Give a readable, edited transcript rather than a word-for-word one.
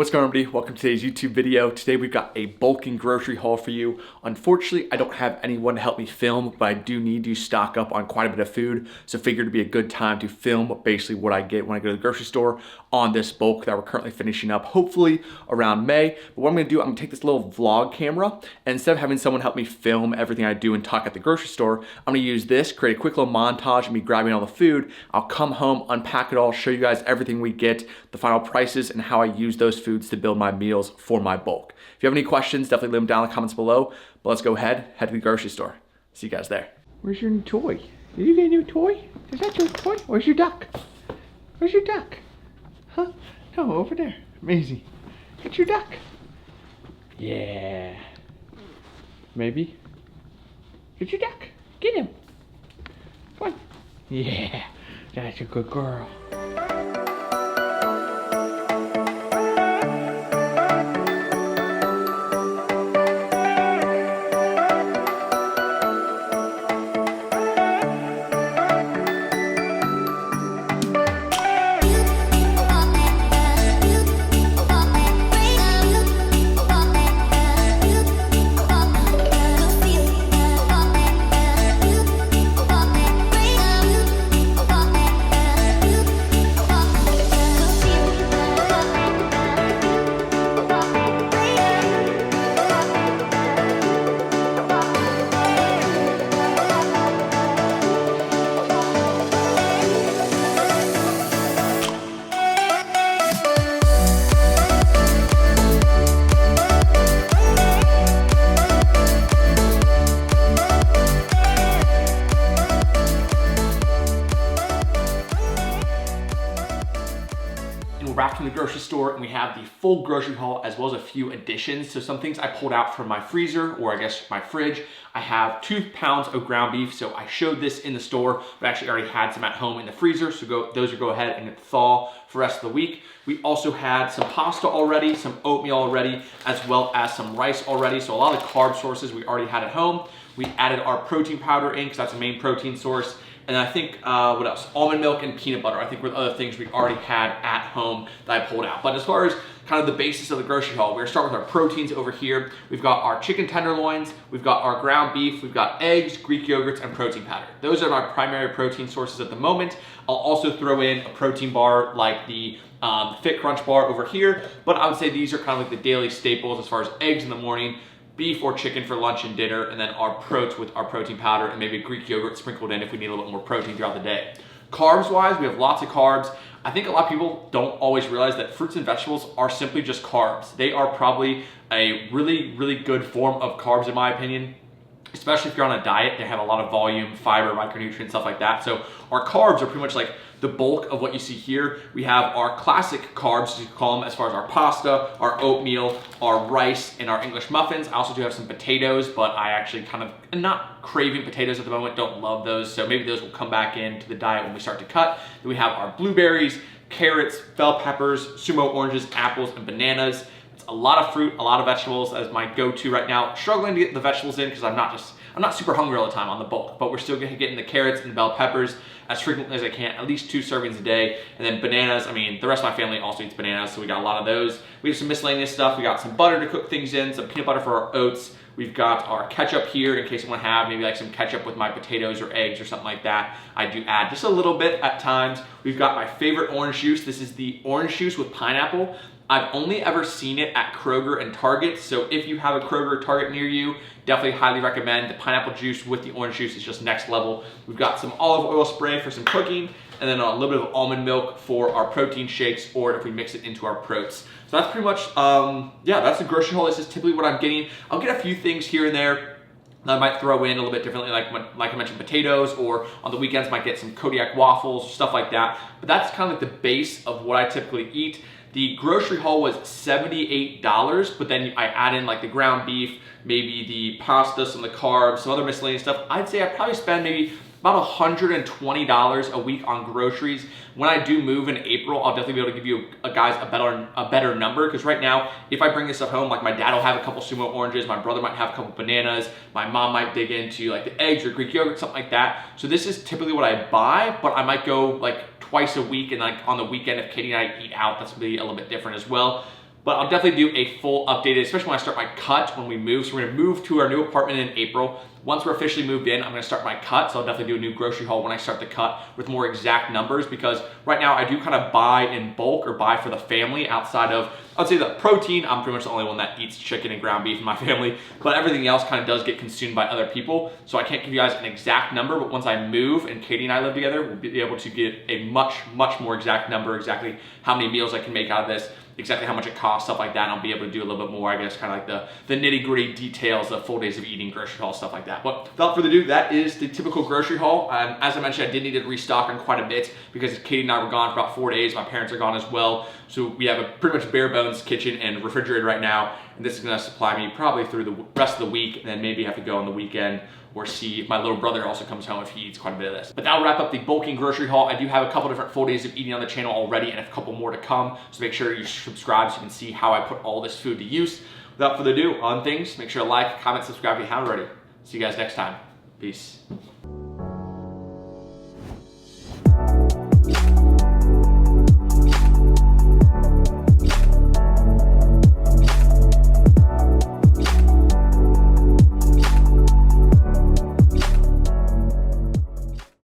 What's going on, everybody? Welcome to today's YouTube video. Today we've got a bulking grocery haul for you. Unfortunately, I don't have anyone to help me film, but I do need to stock up on quite a bit of food. So figured it'd be a good time to film basically what I get when I go to the grocery store on this bulk that we're currently finishing up, hopefully around May. But what I'm gonna do, I'm gonna take this little vlog camera, and instead of having someone help me film everything I do and talk at the grocery store, I'm gonna use this, create a quick little montage of me grabbing all the food. I'll come home, unpack it all, show you guys everything we get, the final prices, and how I use those foods to build my meals for my bulk. If you have any questions, definitely leave them down in the comments below. But let's go head to the grocery store. See you guys there. Where's your new toy? Did you get a new toy? Is that your toy? Where's your duck? Where's your duck? Huh? No, over there. Amazing. Get your duck. Yeah. Maybe. Get your duck. Get him. Come on. Yeah. That's a good girl. We're back from the grocery store and we have the full grocery haul as well as a few additions. So some things I pulled out from my freezer, or I guess my fridge. I have 2 pounds of ground beef. So I showed this in the store, but I actually already had some at home in the freezer. So those will go ahead and thaw for the rest of the week. We also had some pasta already, some oatmeal already, as well as some rice already. So a lot of carb sources we already had at home. We added our protein powder in because that's a main protein source. And I think, what else? Almond milk and peanut butter, I think, were the other things we already had at home that I pulled out. But as far as kind of the basis of the grocery haul, we're gonna start with our proteins over here. We've got our chicken tenderloins, we've got our ground beef, we've got eggs, Greek yogurts, and protein powder. Those are my primary protein sources at the moment. I'll also throw in a protein bar like the Fit Crunch bar over here, but I would say these are kind of like the daily staples as far as eggs in the morning, beef or chicken for lunch and dinner, and then our protein with our protein powder and maybe Greek yogurt sprinkled in if we need a little bit more protein throughout the day. Carbs wise, we have lots of carbs. I think a lot of people don't always realize that fruits and vegetables are simply just carbs. They are probably a really, really good form of carbs in my opinion. Especially if you're on a diet, they have a lot of volume, fiber, micronutrients, stuff like that. So our carbs are pretty much like the bulk of what you see here. We have our classic carbs, as you call them, as far as our pasta, our oatmeal, our rice, and our English muffins. I also do have some potatoes, but I actually kind of am not craving potatoes at the moment, don't love those. So maybe those will come back into the diet when we start to cut. Then we have our blueberries, carrots, bell peppers, sumo oranges, apples, and bananas. A lot of fruit, a lot of vegetables as my go-to right now. Struggling to get the vegetables in because I'm not super hungry all the time on the bulk, but we're still getting the carrots and the bell peppers as frequently as I can, at least 2 servings a day. And then bananas, I mean, the rest of my family also eats bananas, so we got a lot of those. We have some miscellaneous stuff. We got some butter to cook things in, some peanut butter for our oats. We've got our ketchup here in case you want to have maybe like some ketchup with my potatoes or eggs or something like that. I do add just a little bit at times. We've got my favorite orange juice. This is the orange juice with pineapple. I've only ever seen it at Kroger and Target, so if you have a Kroger or Target near you, definitely highly recommend the pineapple juice with the orange juice. It's just next level. We've got some olive oil spray for some cooking, and then a little bit of almond milk for our protein shakes, or if we mix it into our protes. So that's pretty much, yeah, that's the grocery haul. This is typically what I'm getting. I'll get a few things here and there that I might throw in a little bit differently, like I mentioned, potatoes, or on the weekends might get some Kodiak waffles, stuff like that. But that's kind of like the base of what I typically eat. The grocery haul was $78, but then I add in like the ground beef, maybe the pasta, some of the carbs, some other miscellaneous stuff. I'd say I probably spend maybe about $120 a week on groceries. When I do move in April, I'll definitely be able to give you guys a better number, because right now, if I bring this stuff home, like my dad will have a couple sumo oranges, my brother might have a couple bananas, my mom might dig into like the eggs or Greek yogurt, something like that. So this is typically what I buy, but I might go like twice a week, and like on the weekend if Katie and I eat out, that's gonna be a little bit different as well. But I'll definitely do a full updated, especially when I start my cut when we move. So we're gonna move to our new apartment in April. Once we're officially moved in, I'm gonna start my cut. So I'll definitely do a new grocery haul when I start the cut with more exact numbers, because right now I do kind of buy in bulk or buy for the family outside of, I'd say the protein, I'm pretty much the only one that eats chicken and ground beef in my family, but everything else kind of does get consumed by other people. So I can't give you guys an exact number, but once I move and Katie and I live together, we'll be able to get a much more exact number, exactly how many meals I can make out of this, exactly how much it costs, stuff like that. And I'll be able to do a little bit more, I guess, kind of like the nitty gritty details, the full days of eating, grocery haul, stuff like that. But without further ado, that is the typical grocery haul. As I mentioned, I did need to restock on quite a bit because Katie and I were gone for about 4 days. My parents are gone as well. So we have a pretty much bare bones kitchen and refrigerator right now. And this is gonna supply me probably through the rest of the week, and then maybe have to go on the weekend or see if my little brother also comes home if he eats quite a bit of this. But that'll wrap up the bulking grocery haul. I do have a couple different full days of eating on the channel already and a couple more to come. So make sure you subscribe so you can see how I put all this food to use. Without further ado, on things, make sure to like, comment, subscribe if you haven't already. See you guys next time. Peace.